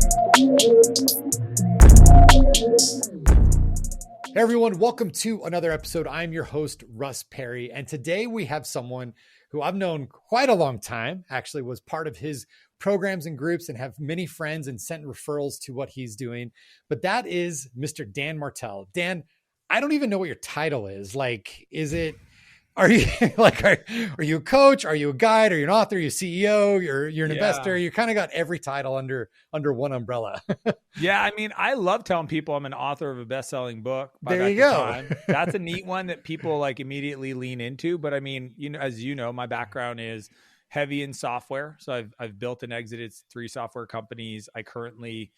Hey everyone, welcome to another episode. I'm your host, Russ Perry, and today we have someone who I've known quite a long time, actually was part of his programs and groups and have many friends and sent referrals to what he's doing. But that is Mr. Dan Martell. Dan, I don't even know what your title is. Are you are you a coach? Are you a guide? Are you an author? Are you a CEO? You're an investor. You kind of got every title under one umbrella. Yeah, I mean, I love telling people I'm an author of a best-selling book. There you go. That's a neat one that people like immediately lean into. But I mean, as you know, my background is heavy in software. So I've built and exited 3 software companies. I currently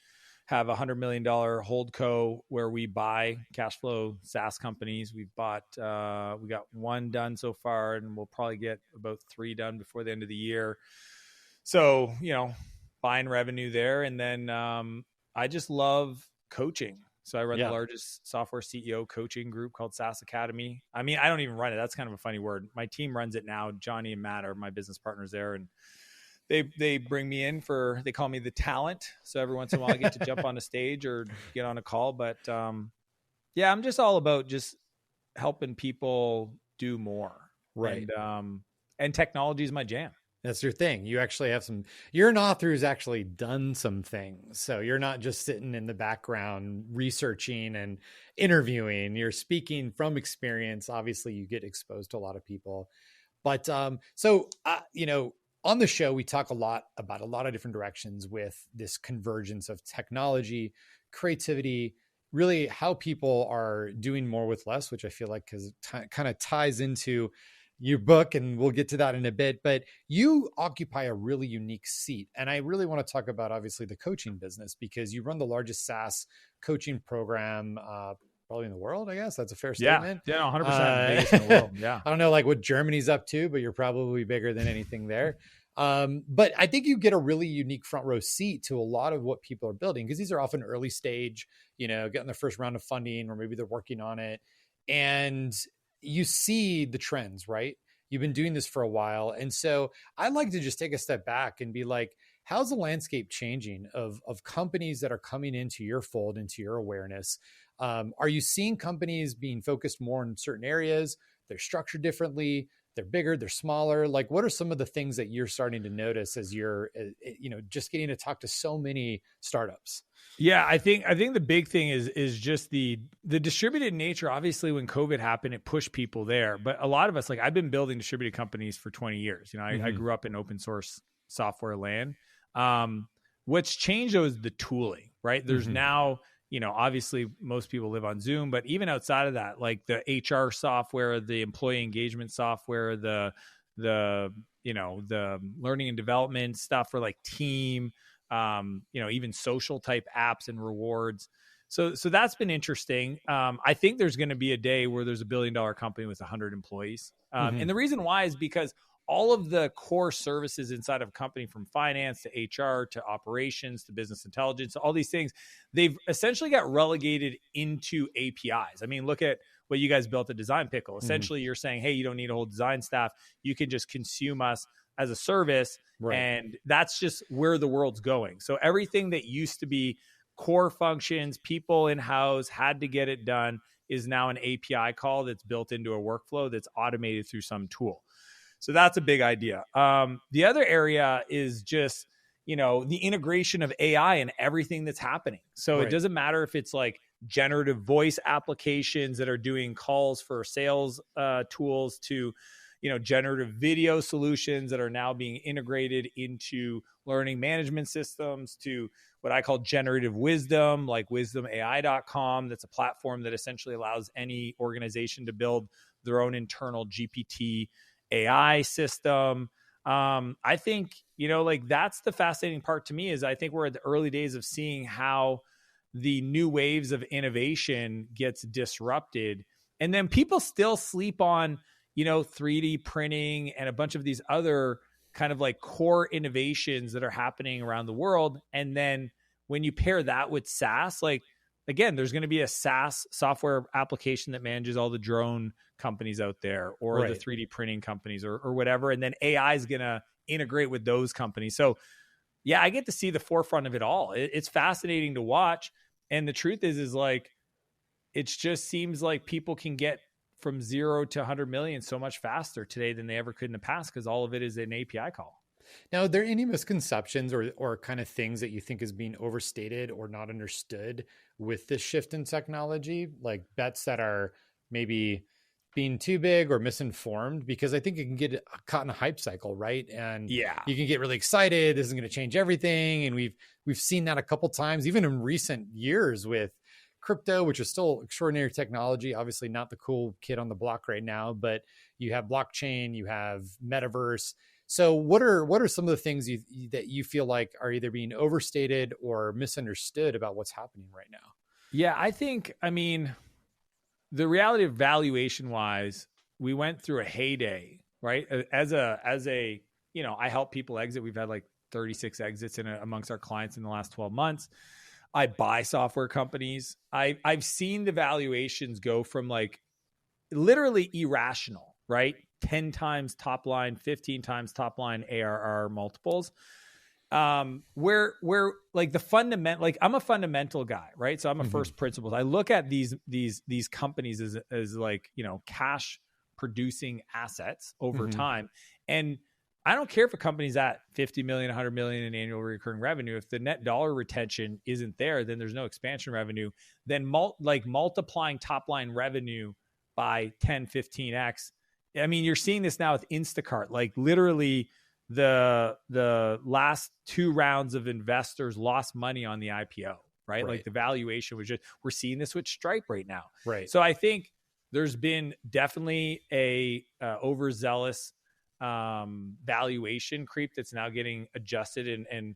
have $100 million holdco where we buy cash flow SaaS companies. We got 1 done so far, and we'll probably get about 3 done before the end of the year. So, buying revenue there. And then I just love coaching. So I run the largest software CEO coaching group called SaaS Academy. I mean, I don't even run it. That's kind of a funny word. My team runs it now. Johnny and Matt are my business partners there. And they bring me in they call me the talent. So every once in a while I get to jump on a stage or get on a call. But I'm just all about just helping people do more. Right. And technology is my jam. That's your thing. You actually have you're an author who's actually done some things. So you're not just sitting in the background researching and interviewing. You're speaking from experience. Obviously you get exposed to a lot of people, but on the show, we talk a lot about a lot of different directions with this convergence of technology, creativity, really how people are doing more with less, which I feel like kind of ties into your book, and we'll get to that in a bit. But you occupy a really unique seat. And I really want to talk about, obviously, the coaching business, because you run the largest SaaS coaching program probably in the world, I guess. That's a fair statement. Yeah, 100% biggest in the world. Yeah. I don't know what Germany's up to, but you're probably bigger than anything there. But I think you get a really unique front row seat to a lot of what people are building, because these are often early stage, getting their first round of funding, or maybe they're working on it. And you see the trends, right? You've been doing this for a while. And so I'd like to just take a step back and be like, how's the landscape changing of companies that are coming into your fold, into your awareness? Are you seeing companies being focused more in certain areas? They're structured differently. They're bigger, they're smaller. Like, what are some of the things that you're starting to notice as you're, just getting to talk to so many startups? Yeah, I think the big thing is just the distributed nature. Obviously, when COVID happened, it pushed people there. But a lot of us, I've been building distributed companies for 20 years. I grew up in open source software land. What's changed though is the tooling, right? There's now, obviously most people live on Zoom, but even outside of that, like the HR software, the employee engagement software, the learning and development stuff for like team, even social type apps and rewards. So that's been interesting. I think there's going to be a day where there's $1 billion company with 100 employees. And the reason why is because all of the core services inside of a company, from finance to HR to operations to business intelligence, all these things, they've essentially got relegated into APIs. I mean, look at what you guys built at Design Pickle. Essentially, you're saying, hey, you don't need a whole design staff. You can just consume us as a service. Right. And that's just where the world's going. So everything that used to be core functions, people in-house had to get it done, is now an API call that's built into a workflow that's automated through some tool. So that's a big idea. The other area is just, the integration of AI and everything that's happening. So It doesn't matter if it's like generative voice applications that are doing calls for sales tools to, generative video solutions that are now being integrated into learning management systems, to what I call generative wisdom, like wisdomai.com. That's a platform that essentially allows any organization to build their own internal GPT AI system. I think, that's the fascinating part to me, is I think we're at the early days of seeing how the new waves of innovation gets disrupted. And then people still sleep on, 3D printing and a bunch of these other kind of like core innovations that are happening around the world. And then when you pair that with SaaS, again, there's going to be a SaaS software application that manages all the drone companies out there, or the 3D printing companies, or whatever. And then AI is going to integrate with those companies. So yeah, I get to see the forefront of it all. It's fascinating to watch. And the truth is like, it just seems like people can get from 0 to 100 million so much faster today than they ever could in the past, because all of it is an API call. Now, are there any misconceptions or kind of things that you think is being overstated or not understood with this shift in technology, like bets that are maybe being too big or misinformed? Because I think it can get caught in a hype cycle, right? And Yeah, you can get really excited. This is going to change everything. And we've seen that a couple times, even in recent years with crypto, which is still extraordinary technology. Obviously not the cool kid on the block right now, but you have blockchain, you have metaverse. So what are some of the things that you feel like are either being overstated or misunderstood about what's happening right now? Yeah, I mean, the reality of valuation wise, we went through a heyday, right? As a, I help people exit. We've had like 36 exits amongst our clients in the last 12 months. I buy software companies. I've seen the valuations go from like literally irrational, right? 10 times top line, 15 times top line ARR multiples. Where like the fundamental, like I'm a fundamental guy, right? So I'm a first principles. I look at these companies as like, cash producing assets over time. And I don't care if a company's at 50 million, 100 million in annual recurring revenue. If the net dollar retention isn't there, then there's no expansion revenue. Then multiplying top line revenue by 10, 15x. I mean, you're seeing this now with Instacart, like literally the last 2 rounds of investors lost money on the IPO, right? Like the valuation was we're seeing this with Stripe right now. Right. So I think there's been definitely a overzealous valuation creep that's now getting adjusted and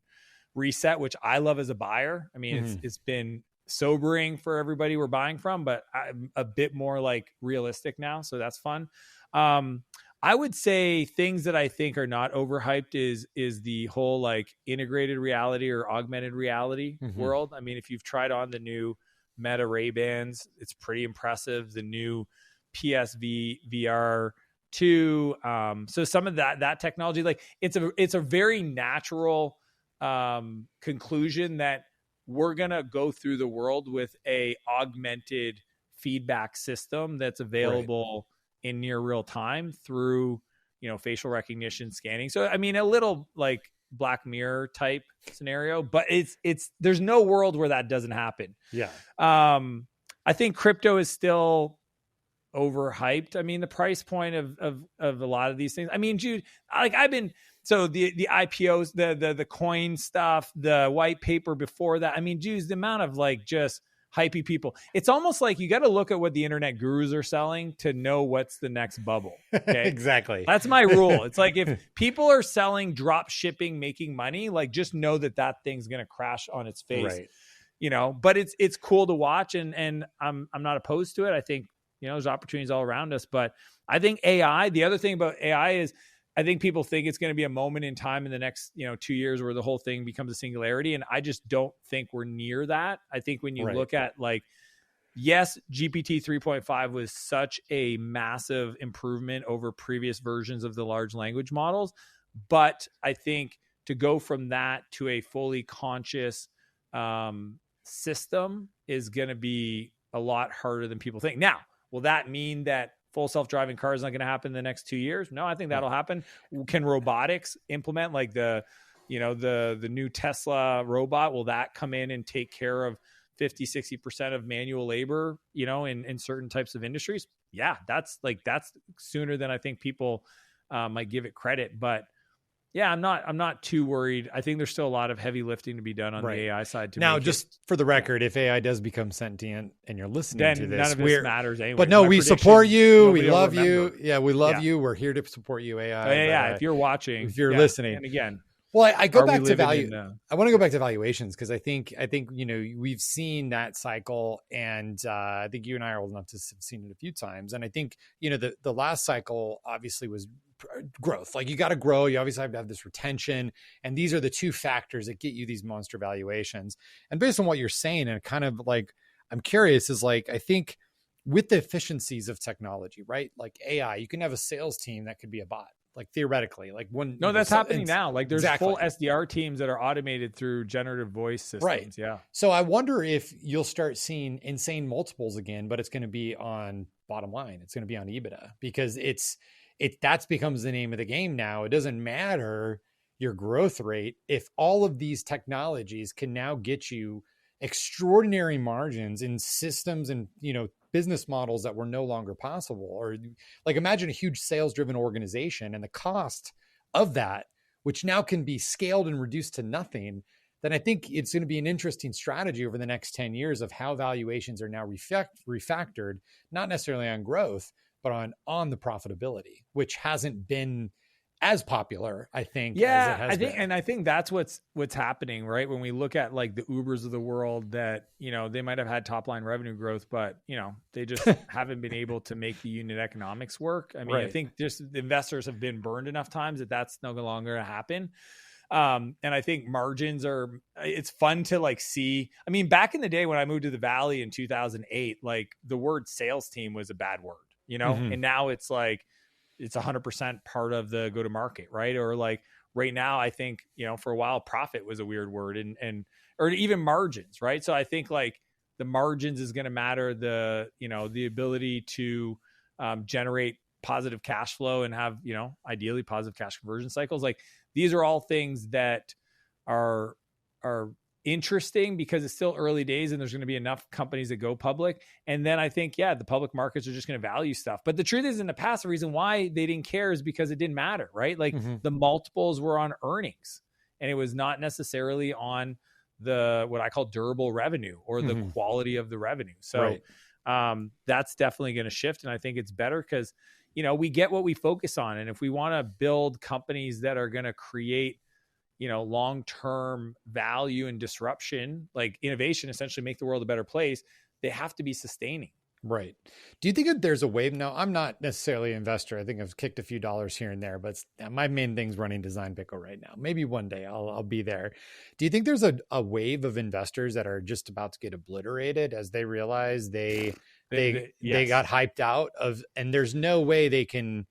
reset, which I love as a buyer. I mean, it's been sobering for everybody we're buying from, but I'm a bit more like realistic now. So that's fun. I would say things that I think are not overhyped is the whole like integrated reality or augmented reality world. I mean, if you've tried on the new Meta Ray-Bans, it's pretty impressive. The new PSV VR 2. So some of that technology, like it's a very natural conclusion that we're going to go through the world with a augmented feedback system that's available in near real time through, facial recognition scanning. So, I mean, a little like Black Mirror type scenario, but there's no world where that doesn't happen. Yeah. I think crypto is still overhyped. I mean, the price point of a lot of these things. I mean, Jude, like the IPOs, the coin stuff, the white paper before that. I mean, Jude, the amount of like just hypey people. It's almost like you got to look at what the internet gurus are selling to know what's the next bubble. Okay? Exactly. That's my rule. It's like if people are selling drop shipping, making money, like just know that thing's going to crash on its face. Right. But it's cool to watch and I'm not opposed to it. I think, there's opportunities all around us, but I think AI, the other thing about AI is I think people think it's going to be a moment in time in the next, 2 years where the whole thing becomes a singularity. And I just don't think we're near that. I think when you look at like, yes, GPT 3.5 was such a massive improvement over previous versions of the large language models. But I think to go from that to a fully conscious system is going to be a lot harder than people think. Now, will that mean that full self-driving car is not going to happen in the next 2 years? No, I think that'll happen. Can robotics implement like the new Tesla robot? Will that come in and take care of 50, 60% of manual labor, in certain types of industries? Yeah, that's sooner than I think people might give it credit. But yeah, I'm not too worried. I think there's still a lot of heavy lifting to be done on the AI side. Now, just for the record, if AI does become sentient and you're listening to this, none of this matters anyway. But no, we support you. We love you. Yeah, we love you. We're here to support you, AI. Yeah, if you're watching, if you're listening, and again. Well, I go back to value. I want to go back to valuations because I think we've seen that cycle, and I think you and I are old enough to have seen it a few times. And I think the last cycle obviously was growth. Like you got to grow. You obviously have to have this retention, and these are the two factors that get you these monster valuations. And based on what you're saying, and kind of like I'm curious, is like I think with the efficiencies of technology, right? Like AI, you can have a sales team that could be a bot. like theoretically, like when No, that's happening now. Like there's exactly. full SDR teams that are automated through generative voice systems. Right. Yeah. So I wonder if you'll start seeing insane multiples again, but it's going to be on bottom line. It's going to be on EBITDA because that's becomes the name of the game now. It doesn't matter your growth rate. If all of these technologies can now get you extraordinary margins in systems and, business models that were no longer possible, or like imagine a huge sales driven organization and the cost of that, which now can be scaled and reduced to nothing, then I think it's going to be an interesting strategy over the next 10 years of how valuations are now refactored, not necessarily on growth, but on the profitability, which hasn't been as popular, I think. Yeah, as it has been. I think that's what's happening, right? When we look at like the Ubers of the world that, they might have had top line revenue growth, but they just haven't been able to make the unit economics work. I mean, Right. I think just the investors have been burned enough times that that's no longer going to happen. And I think margins it's fun to like see. I mean, back in the day when I moved to the Valley in 2008, like the word sales team was a bad word, Mm-hmm. and now it's like, it's 100% part of the go to market, right? Or like right now, I think, for a while, profit was a weird word or even margins, right? So I think like the margins is going to matter, the ability to generate positive cash flow and have, ideally positive cash conversion cycles. Like these are all things that are interesting because it's still early days and there's going to be enough companies that go public. And then I think, the public markets are just going to value stuff. But the truth is, in the past, the reason why they didn't care is because it didn't matter, right? Like the multiples were on earnings and it was not necessarily on the, what I call durable revenue or the quality of the revenue. So that's definitely going to shift. And I think it's better because, we get what we focus on. And if we want to build companies that are going to create long-term value and disruption, like innovation, essentially make the world a better place, they have to be sustaining. Right. Do you think that there's a wave? Now, I'm not necessarily an investor. I think I've kicked a few dollars here and there, but my main thing's running Design Pickle right now. Maybe one day I'll be there. Do you think there's a wave of investors that are just about to get obliterated as they realize they got hyped out of, and there's no way they can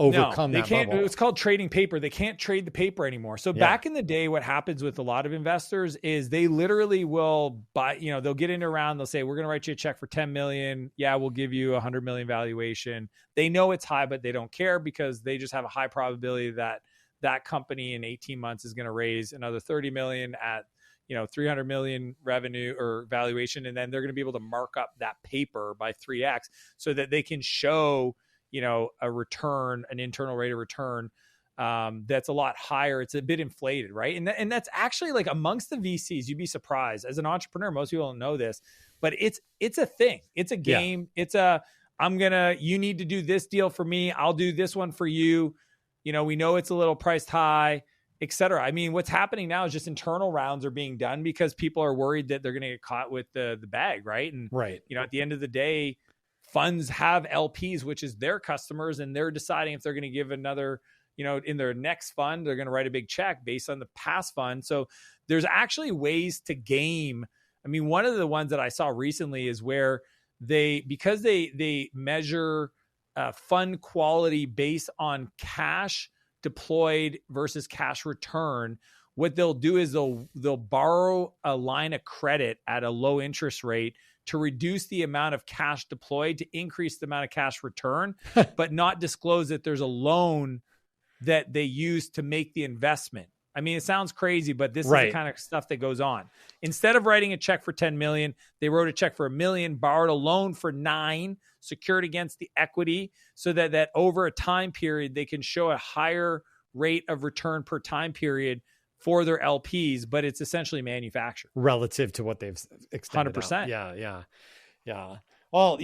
overcome they that can't. bubble? It's called trading paper. They can't trade the paper anymore. So back in the day, what happens with a lot of investors is they literally will buy, they'll get into a round. They'll say, we're going to write you a check for 10 million. Yeah, we'll give you 100 million valuation. They know it's high, but they don't care because they just have a high probability that that company in 18 months is going to raise another 30 million at 300 million revenue or valuation. And then they're going to be able to mark up that paper by 3x so that they can show a return, an internal rate of return that's a lot higher. It's a bit inflated, right? And that's actually like amongst the VCs, you'd be surprised. As an entrepreneur, most people don't know this, but it's a thing. It's a game. Yeah. It's you need to do this deal for me. I'll do this one for you. We know it's a little priced high, et cetera. I mean, what's happening now is just internal rounds are being done because people are worried that they're going to get caught with the bag, right? And at the end of the day, funds have LPs, which is their customers, and they're deciding if they're going to give another, in their next fund, they're going to write a big check based on the past fund. So there's actually ways to game. I mean, one of the ones that I saw recently is where because they measure fund quality based on cash deployed versus cash return. What they'll do is they'll borrow a line of credit at a low interest rate to reduce the amount of cash deployed to increase the amount of cash return, but not disclose that there's a loan that they use to make the investment. I mean, it sounds crazy, but this is the kind of stuff that goes on. Instead of writing a check for 10 million, they wrote a check for $1 million, borrowed a loan for 9, secured against the equity so that over a time period, they can show a higher rate of return per time period for their LPs, but it's essentially manufactured relative to what they've extended 100%. Out. Yeah. Well,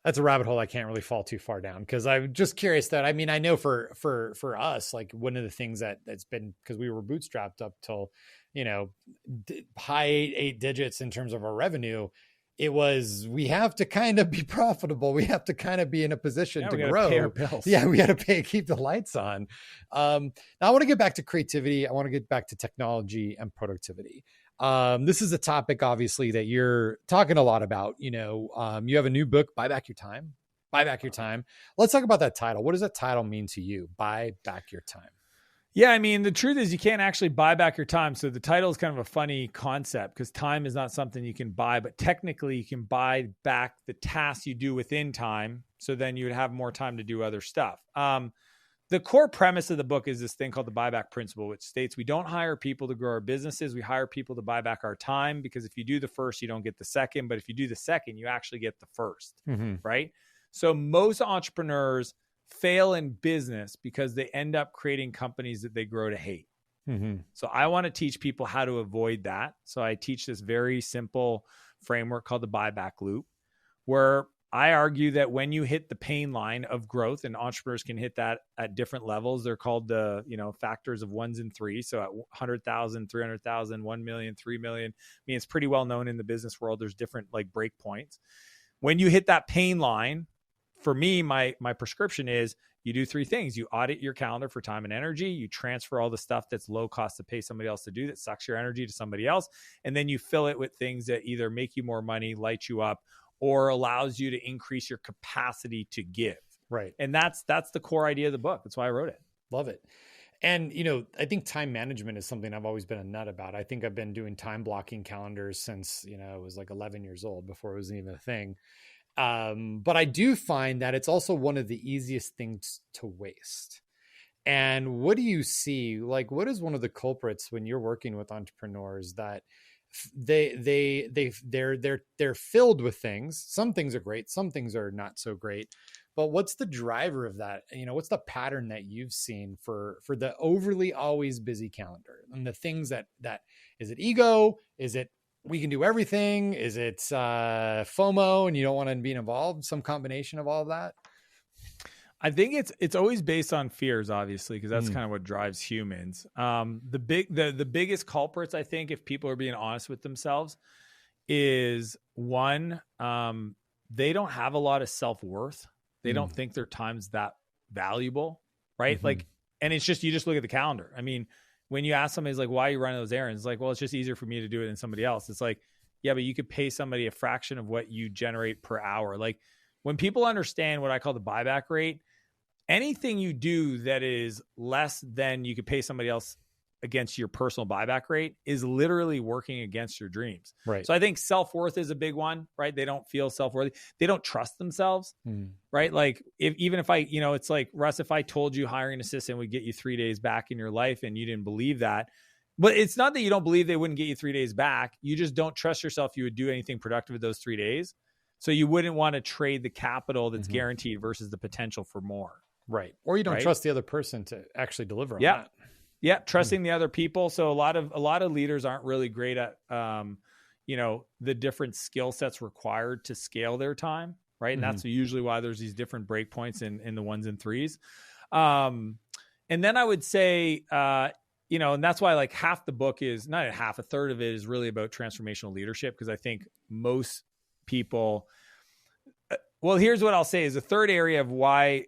that's a rabbit hole I can't really fall too far down because I'm just curious that, I mean, I know for us, like one of the things that's been, because we were bootstrapped up till, high eight digits in terms of our revenue, it was, we have to kind of be profitable. We have to kind of be in a position to grow. Pay our bills. Yeah, we got to keep the lights on. Now I want to get back to creativity. I want to get back to technology and productivity. This is a topic, obviously, that you're talking a lot about. You have a new book, Buy Back Your Time. Buy back your time. Let's talk about that title. What does that title mean to you? Buy back your time. Yeah, I mean, the truth is you can't actually buy back your time. So the title is kind of a funny concept because time is not something you can buy, but technically you can buy back the tasks you do within time. So then you would have more time to do other stuff. The core premise of the book is this thing called the buyback principle, which states we don't hire people to grow our businesses. We hire people to buy back our time, because if you do the first, you don't get the second. But if you do the second, you actually get the first, right? So most entrepreneurs fail in business because they end up creating companies that they grow to hate. So I want to teach people how to avoid that. So I teach this very simple framework called the buyback loop, where I argue that when you hit the pain line of growth, and entrepreneurs can hit that at different levels, they're called the, factors of ones and threes. So at 100,000, 300,000, 1 million, 3 million, I mean, it's pretty well known in the business world. There's different like break points. When you hit that pain line, for me, my prescription is you do three things. You audit your calendar for time and energy. You transfer all the stuff that's low cost to pay somebody else to do that sucks your energy to somebody else. And then you fill it with things that either make you more money, light you up, or allows you to increase your capacity to give. Right. And that's the core idea of the book. That's why I wrote it. Love it. And, I think time management is something I've always been a nut about. I think I've been doing time blocking calendars since, I was like 11 years old, before it was even a thing. But I do find that it's also one of the easiest things to waste. And what do you see? Like, what is one of the culprits when you're working with entrepreneurs that they're filled with things? Some things are great, some things are not so great. But what's the driver of that? What's the pattern that you've seen for the overly always busy calendar, and the things that is it ego? Is it we can do everything? Is it FOMO and you don't want to be involved? Some combination of all of that? I think it's always based on fears, obviously, because that's kind of what drives humans. The biggest culprits, I think, if people are being honest with themselves, is one, they don't have a lot of self-worth. They don't think their time's that valuable, right? Like, and it's just, you just look at the calendar. I mean, when you ask somebody, like, why are you running those errands? It's like, well, it's just easier for me to do it than somebody else. It's like, yeah, but you could pay somebody a fraction of what you generate per hour. Like, when people understand what I call the buyback rate, anything you do that is less than you could pay somebody else against your personal buyback rate is literally working against your dreams. Right. So I think self-worth is a big one, right? They don't feel self-worthy. They don't trust themselves, right? Like even if I, it's like, Russ, if I told you hiring an assistant would get you 3 days back in your life and you didn't believe that, but it's not that you don't believe they wouldn't get you 3 days back. You just don't trust yourself you would do anything productive with those 3 days. So you wouldn't want to trade the capital that's guaranteed versus the potential for more. Right. Or you don't trust the other person to actually deliver on that. Yeah. Trusting the other people. So a lot of leaders aren't really great at, the different skill sets required to scale their time. Right. And that's usually why there's these different breakpoints in the ones and threes. And then I would say, and that's why like half the book is not half, a third of it is really about transformational leadership. Because I think most people, well, here's what I'll say is a third area of why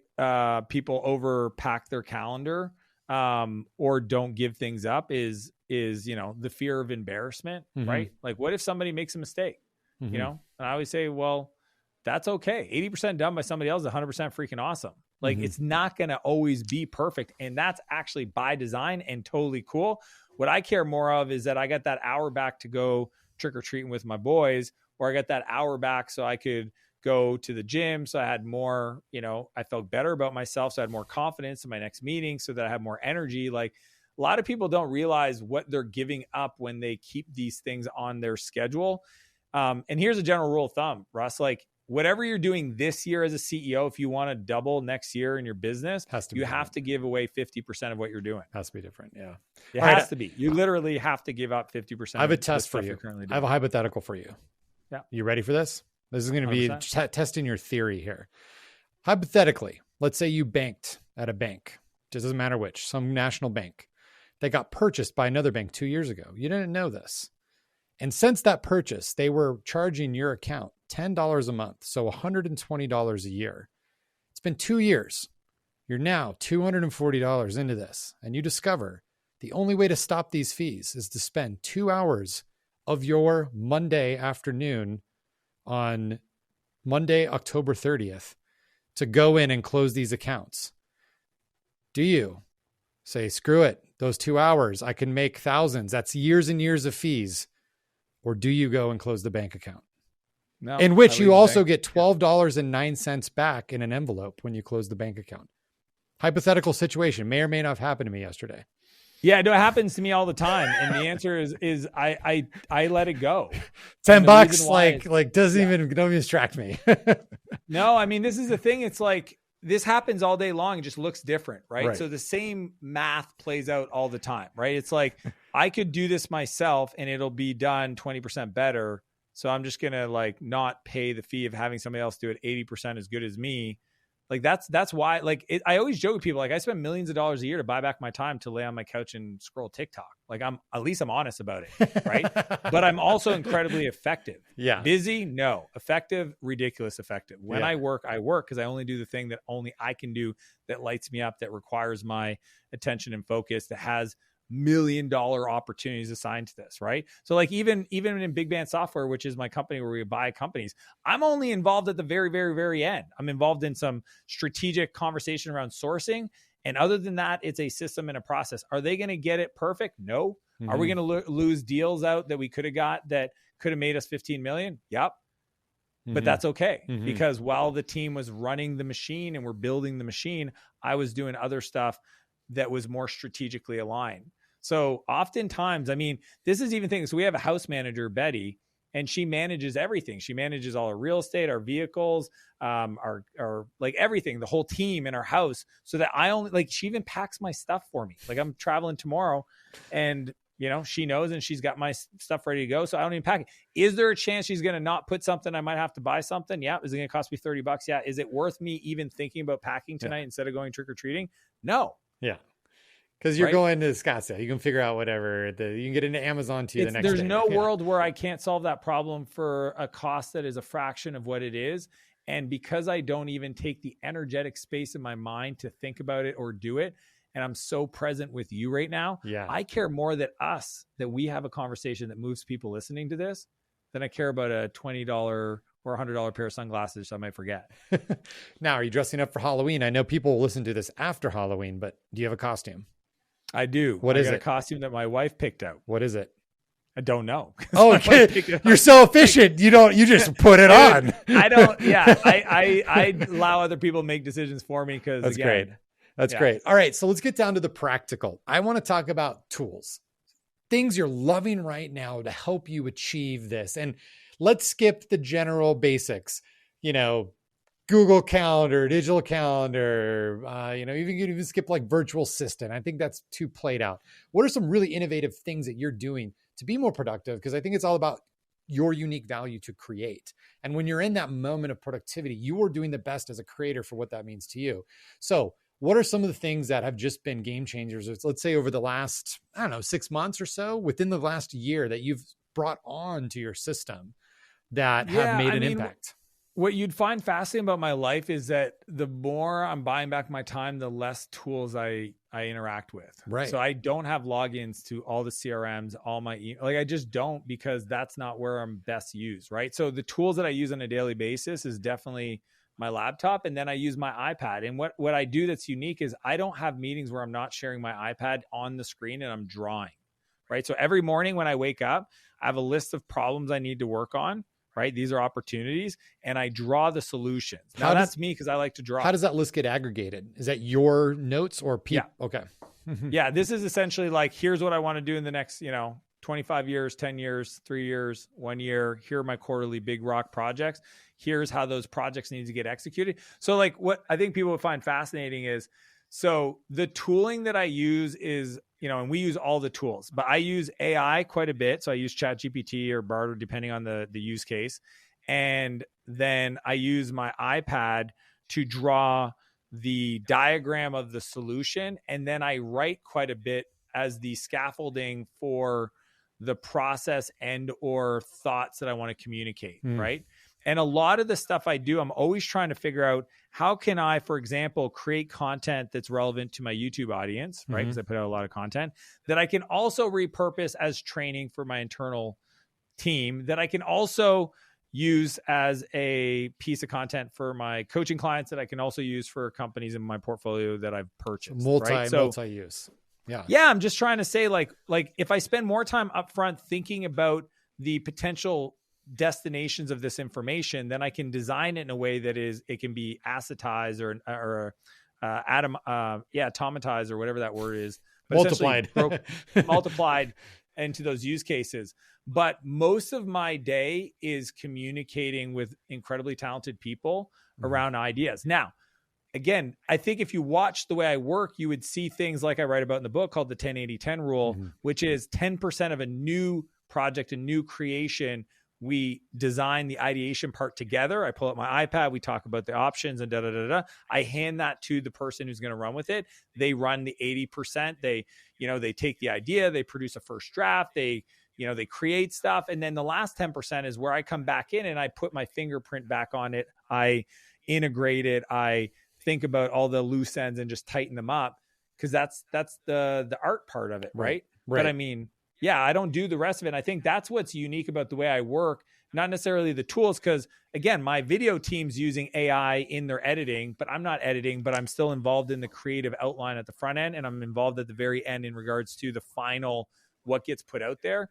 people overpack their calendar or don't give things up is the fear of embarrassment, right? Like, what if somebody makes a mistake, and I always say, well, that's okay. 80% done by somebody else is 100% freaking awesome. Like, it's not going to always be perfect. And that's actually by design and totally cool. What I care more of is that I got that hour back to go trick-or-treating with my boys, or I got that hour back so I could go to the gym. So I had more, I felt better about myself. So I had more confidence in my next meeting so that I had more energy. Like, a lot of people don't realize what they're giving up when they keep these things on their schedule. And here's a general rule of thumb, Russ, like whatever you're doing this year as a CEO, if you want to double next year in your business, you have to give away 50% of what you're doing. Has to be different. Yeah. It has to be. You literally have to give up 50%. I have a test for you. I have a hypothetical for you. Yeah. You ready for this? This is going to be 100%. Testing your theory here. Hypothetically, let's say you banked at a bank, just doesn't matter which, some national bank. They got purchased by another bank 2 years ago. You didn't know this. And since that purchase, they were charging your account $10 a month, so $120 a year. It's been 2 years. You're now $240 into this, and you discover the only way to stop these fees is to spend 2 hours of your Monday afternoon on Monday, October 30th, to go in and close these accounts? Do you say, screw it, those 2 hours, I can make thousands, that's years and years of fees? Or do you go and close the bank account? No, in which you also get $12.09 back in an envelope when you close the bank account. Hypothetical situation, may or may not have happened to me yesterday. Yeah, no, it happens to me all the time. And the answer is I let it go. $10 like doesn't even, don't even distract me. No, I mean, this is the thing. It's like, this happens all day long. It just looks different, right? So the same math plays out all the time, right? It's like, I could do this myself and it'll be done 20% better. So I'm just going to like not pay the fee of having somebody else do it 80% as good as me. Like that's why, like, I always joke with people, like, I spend millions of dollars a year to buy back my time to lay on my couch and scroll TikTok. Like, at least I'm honest about it. Right. But I'm also incredibly effective. Yeah. Busy. No. Effective, ridiculous effective. When I work because I only do the thing that only I can do, that lights me up, that requires my attention and focus, that has $1 million opportunities assigned to this, right? So like even in Big Band Software, which is my company where we buy companies, I'm only involved at the very, very, very end. I'm involved in some strategic conversation around sourcing. And other than that, it's a system and a process. Are they going to get it perfect? No. Mm-hmm. Are we going to lose deals out that we could have got that could have made us 15 million? Yep. Mm-hmm. But that's okay. Mm-hmm. Because while the team was running the machine and we're building the machine, I was doing other stuff that was more strategically aligned. So oftentimes, I mean, this is even things. So we have a house manager, Betty, and she manages everything. She manages all our real estate, our vehicles, our like everything, the whole team in our house, so that I only, like, she even packs my stuff for me. Like, I'm traveling tomorrow and, you know, she knows, and she's got my stuff ready to go. So I don't even pack it. Is there a chance she's going to not put something? I might have to buy something. Yeah. Is it going to cost me $30? Yeah. Is it worth me even thinking about packing tonight instead of going trick-or-treating? No. Yeah. Because you're going to Scottsdale. You can figure out whatever. You can get into Amazon too the next day. There's no world where I can't solve that problem for a cost that is a fraction of what it is. And because I don't even take the energetic space in my mind to think about it or do it, and I'm so present with you right now, I care more that we have a conversation that moves people listening to this than I care about a $20 or $100 pair of sunglasses I might forget. Now, are you dressing up for Halloween? I know people will listen to this after Halloween, but do you have a costume? I do. What is it? A costume that my wife picked out. What is it? I don't know. Oh, okay. You're so efficient. You just put it on. I don't. Yeah. I allow other people to make decisions for me because that's great. That's great. All right. So let's get down to the practical. I want to talk about tools, things you're loving right now to help you achieve this. And let's skip the general basics, Google Calendar, digital calendar, you can even skip like virtual assistant. I think that's too played out. What are some really innovative things that you're doing to be more productive? Because I think it's all about your unique value to create. And when you're in that moment of productivity, you are doing the best as a creator for what that means to you. So what are some of the things that have just been game changers? Let's say over the last, 6 months or so, within the last year, that you've brought on to your system that have made an impact? What you'd find fascinating about my life is that the more I'm buying back my time, the less tools I interact with. Right. So I don't have logins to all the CRMs, all my I just don't, because that's not where I'm best used. Right. So the tools that I use on a daily basis is definitely my laptop. And then I use my iPad. And what I do that's unique is I don't have meetings where I'm not sharing my iPad on the screen and I'm drawing. Right. So every morning when I wake up, I have a list of problems I need to work on. Right. These are opportunities, and I draw the solutions. Now that's me, because I like to draw. How does that list get aggregated? Is that your notes or people? Yeah. Okay. Yeah. This is essentially like, here's what I want to do in the next, 25 years, 10 years, 3 years, 1 year. Here are my quarterly big rock projects. Here's how those projects need to get executed. So like, what I think people would find fascinating is, so the tooling that I use is, and we use all the tools, but I use AI quite a bit. So I use ChatGPT or Barter, depending on the use case. And then I use my iPad to draw the diagram of the solution. And then I write quite a bit as the scaffolding for the process and or thoughts that I want to communicate. Right. And a lot of the stuff I do, I'm always trying to figure out, how can I, for example, create content that's relevant to my YouTube audience, right? Because I put out a lot of content that I can also repurpose as training for my internal team, that I can also use as a piece of content for my coaching clients that I can also use for companies in my portfolio that I've purchased. Multi-use. Yeah. I'm just trying to say like if I spend more time upfront thinking about the potential destinations of this information, then I can design it in a way that it can be acetized or atomatized or whatever that word is, but multiplied into those use cases. But most of my day is communicating with incredibly talented people around ideas. Now, again, I think if you watch the way I work, you would see things like I write about in the book called the 10-80-10 rule, which is 10% of a new project, a new creation. We design the ideation part together. I pull up my iPad. We talk about the options and I hand that to the person who's going to run with it. They run the 80%. They take the idea, they produce a first draft, they create stuff. And then the last 10% is where I come back in and I put my fingerprint back on it. I integrate it. I think about all the loose ends and just tighten them up, because that's the art part of it. Right. But I mean, yeah, I don't do the rest of it. And I think that's what's unique about the way I work, not necessarily the tools, because again, my video team's using AI in their editing, but I'm not editing, but I'm still involved in the creative outline at the front end. And I'm involved at the very end in regards to the final, what gets put out there.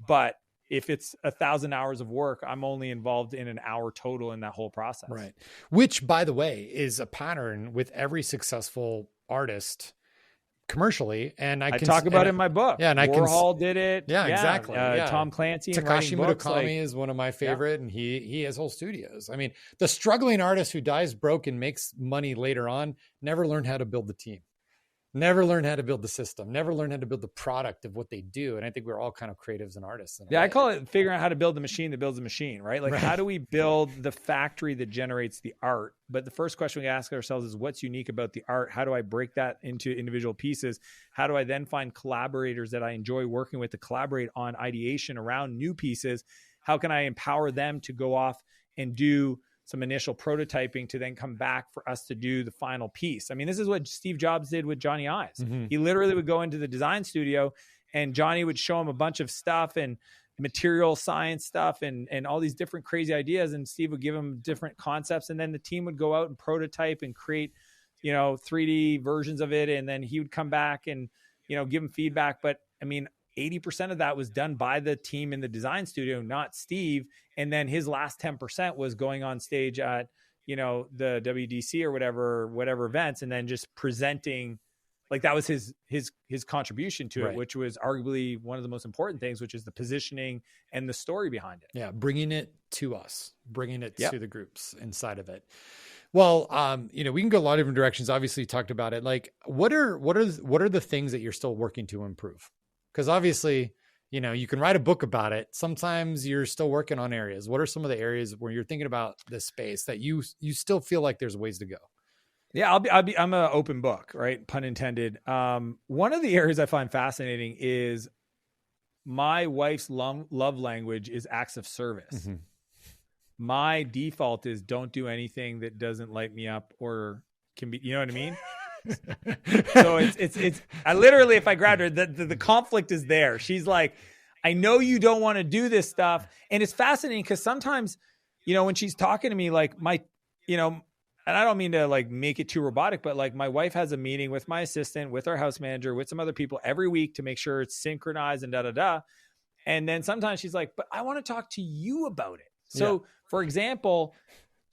But if it's 1,000 hours of work, I'm only involved in an hour total in that whole process. Right. Which, by the way, is a pattern with every successful artist commercially. And I talk about it in my book. Yeah. And Warhol did it. Yeah, exactly. Tom Clancy. Takashi Murakami is one of my favorite, and he has whole studios. I mean, the struggling artist who dies broke and makes money later on never learned how to build the team. Never learned how to build the system, never learned how to build the product of what they do. And I think we're all kind of creatives and artists. I call it figuring out how to build the machine that builds the machine, right? Like, how do we build the factory that generates the art? But the first question we ask ourselves is, what's unique about the art? How do I break that into individual pieces? How do I then find collaborators that I enjoy working with to collaborate on ideation around new pieces? How can I empower them to go off and do some initial prototyping to then come back for us to do the final piece? I mean, this is what Steve Jobs did with Johnny Ives. He literally would go into the design studio and Johnny would show him a bunch of stuff and material science stuff and all these different crazy ideas. And Steve would give him different concepts. And then the team would go out and prototype and create, 3D versions of it. And then he would come back and, give him feedback. But I mean, 80% of that was done by the team in the design studio, not Steve. And then his last 10% was going on stage at, the WDC or whatever events, and then just presenting. Like, that was his contribution to it, which was arguably one of the most important things, which is the positioning and the story behind it. Yeah. Bringing it to us, bringing it to the groups inside of it. Well, we can go a lot of different directions. Obviously you talked about it. Like, what are the things that you're still working to improve? Because obviously, you can write a book about it. Sometimes you're still working on areas. What are some of the areas where you're thinking about this space that you still feel like there's ways to go? Yeah, I'm an open book, right? Pun intended. One of the areas I find fascinating is my wife's love language is acts of service. My default is don't do anything that doesn't light me up or can be, you know what I mean? So it's I literally, if I grabbed her, the conflict is there. She's like, I know you don't want to do this stuff. And it's fascinating because sometimes, when she's talking to me, like and I don't mean to like make it too robotic, but like my wife has a meeting with my assistant, with our house manager, with some other people every week to make sure it's synchronized and And then sometimes she's like, but I want to talk to you about it. So for example,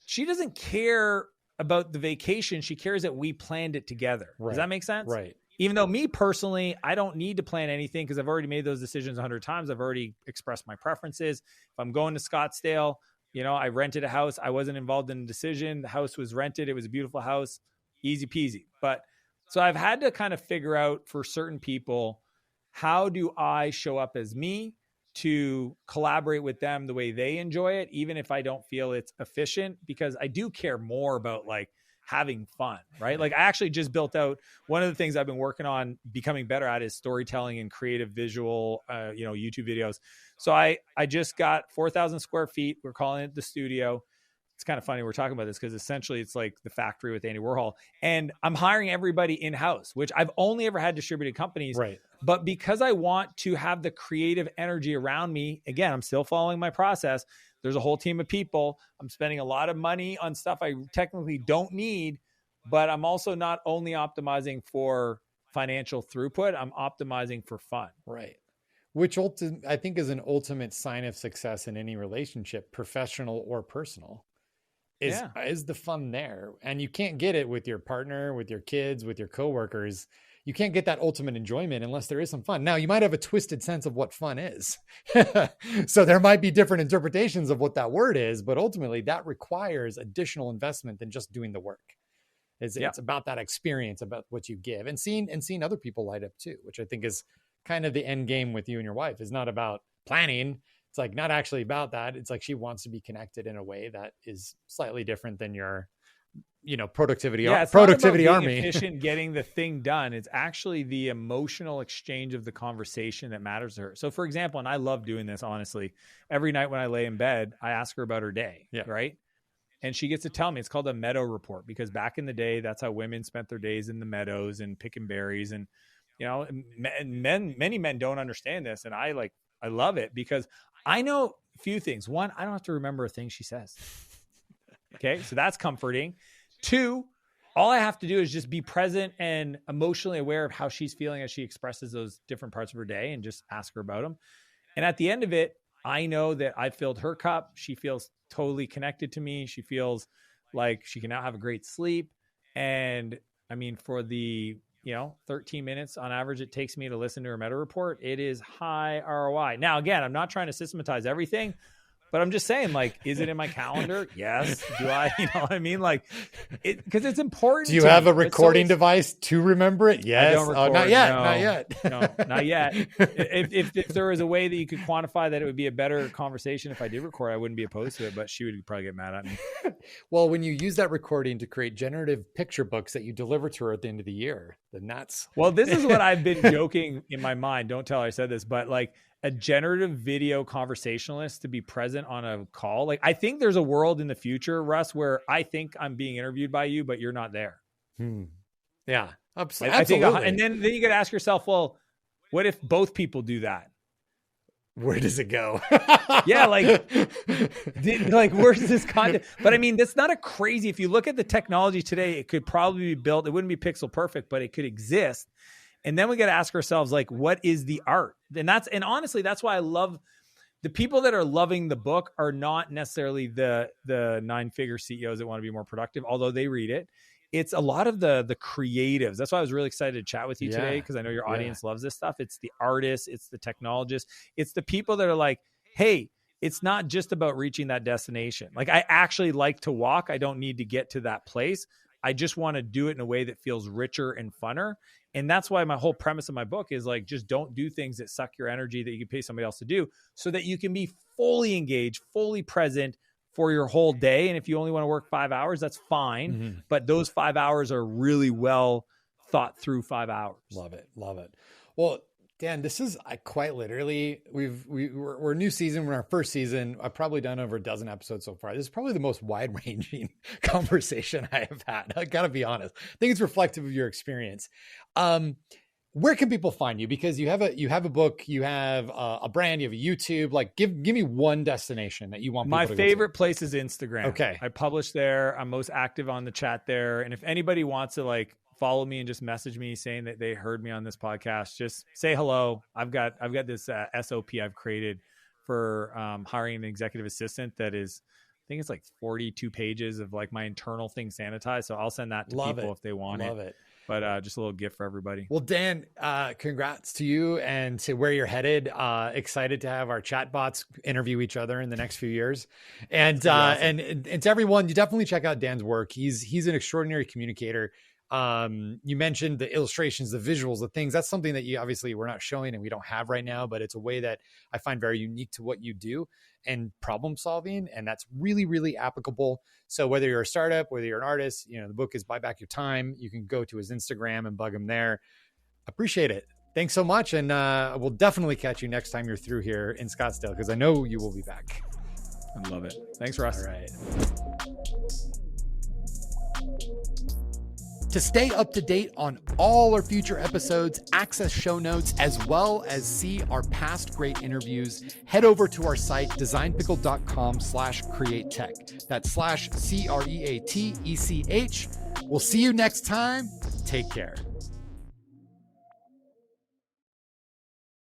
she doesn't care about the vacation. She cares that we planned it together. Does that make sense? Right. Even though me personally, I don't need to plan anything because I've already made those decisions 100 times. I've already expressed my preferences. If I'm going to Scottsdale, I rented a house. I wasn't involved in the decision. The house was rented. It was a beautiful house. Easy peasy. But so I've had to kind of figure out for certain people, how do I show up as me to collaborate with them the way they enjoy it, even if I don't feel it's efficient, because I do care more about like having fun, right? Like, I actually just built out one of the things I've been working on becoming better at is storytelling and creative visual, YouTube videos. So I just got 4,000 square feet. We're calling it the studio. it's kind of funny we're talking about this because essentially it's like the factory with Andy Warhol, and I'm hiring everybody in-house, which I've only ever had distributed companies. Right. But because I want to have the creative energy around me, again, I'm still following my process. There's a whole team of people. I'm spending a lot of money on stuff I technically don't need, but I'm also not only optimizing for financial throughput, I'm optimizing for fun. Right. Which I think is an ultimate sign of success in any relationship, professional or personal, is the fun there. And you can't get it with your partner, with your kids, with your coworkers. You can't get that ultimate enjoyment unless there is some fun. Now, you might have a twisted sense of what fun is. So there might be different interpretations of what that word is, but ultimately that requires additional investment than just doing the work. It's about that experience, about what you give, and seeing other people light up too, which I think is kind of the end game with you and your wife. Is not about planning. It's like not actually about that. It's like she wants to be connected in a way that is slightly different than your, productivity army. Efficient getting the thing done. It's actually the emotional exchange of the conversation that matters to her. So for example, and I love doing this, honestly, every night when I lay in bed, I ask her about her day. Yeah. Right. And she gets to tell me. It's called a meadow report, because back in the day, that's how women spent their days in the meadows and picking berries. And, many men don't understand this. And I love it because I know a few things. One, I don't have to remember a thing she says. Okay. So that's comforting. Two, all I have to do is just be present and emotionally aware of how she's feeling as she expresses those different parts of her day, and just ask her about them. And at the end of it, I know that I filled her cup. She feels totally connected to me. She feels like she can now have a great sleep. And I mean, for the, 13 minutes on average it takes me to listen to her meta report, it is high ROI. Now, again, I'm not trying to systematize everything, but I'm just saying, is it in my calendar? Yes. Do I, what I mean? Because it's important. Do you have a recording device to remember it? Yes. I don't record. Not yet. No, not yet. No, not yet. If there was a way that you could quantify that it would be a better conversation if I did record, I wouldn't be opposed to it, but she would probably get mad at me. Well, when you use that recording to create generative picture books that you deliver to her at the end of the year, then that's... Well, this is what I've been joking in my mind. Don't tell her I said this, but a generative video conversationalist to be present on a call. I think there's a world in the future, Russ, where I think I'm being interviewed by you, but you're not there. Yeah, absolutely. I think, and then you got to ask yourself, well, what if both people do that? Where does it go? Yeah, where's this content? But I mean, that's not a crazy. If you look at the technology today, it could probably be built. It wouldn't be pixel perfect, but it could exist. And then we got to ask ourselves, what is the art? And honestly, that's why I love the people that are loving the book are not necessarily the 9-figure CEOs that want to be more productive, although they read it. It's a lot of the creatives. That's why I was really excited to chat with you today, because I know your audience loves this stuff. It's the artists, it's the technologists, it's the people that are like, hey, it's not just about reaching that destination. I actually like to walk. I don't need to get to that place. I just want to do it in a way that feels richer and funner. And that's why my whole premise of my book is just don't do things that suck your energy that you can pay somebody else to do, so that you can be fully engaged, fully present for your whole day. And if you only want to work 5 hours, that's fine. Mm-hmm. But those 5 hours are really well thought through 5 hours. Love it. Love it. Well, Dan, this is quite literally, we're a new season. We're in our first season. I've probably done over a dozen episodes so far. This is probably the most wide-ranging conversation I have had. I gotta be honest. I think it's reflective of your experience. Where can people find you? Because you have a book, you have a brand, you have a YouTube. Give me one destination that you want people to go to. My favorite place is Instagram. Okay. I publish there. I'm most active on the chat there. And if anybody wants to follow me and just message me saying that they heard me on this podcast, just say hello. I've got this SOP I've created for hiring an executive assistant that is, I think it's 42 pages of my internal thing sanitized. So I'll send that to people if they want it. Love it. But just a little gift for everybody. Well, Dan, congrats to you and to where you're headed. Excited to have our chatbots interview each other in the next few years. And awesome. and to everyone, you definitely check out Dan's work. He's an extraordinary communicator. You mentioned the illustrations, the visuals, the things. That's something that we're not showing and we don't have right now, but it's a way that I find very unique to what you do and problem solving. And that's really, really applicable. So whether you're a startup, whether you're an artist, the book is Buy Back Your Time. You can go to his Instagram and bug him there. Appreciate it. Thanks so much. And we'll definitely catch you next time you're through here in Scottsdale, because I know you will be back. I love it. Thanks, Russ. All right. To stay up to date on all our future episodes, access show notes, as well as see our past great interviews, head over to our site, designpickle.com/createtech. That's /CREATECH. We'll see you next time. Take care.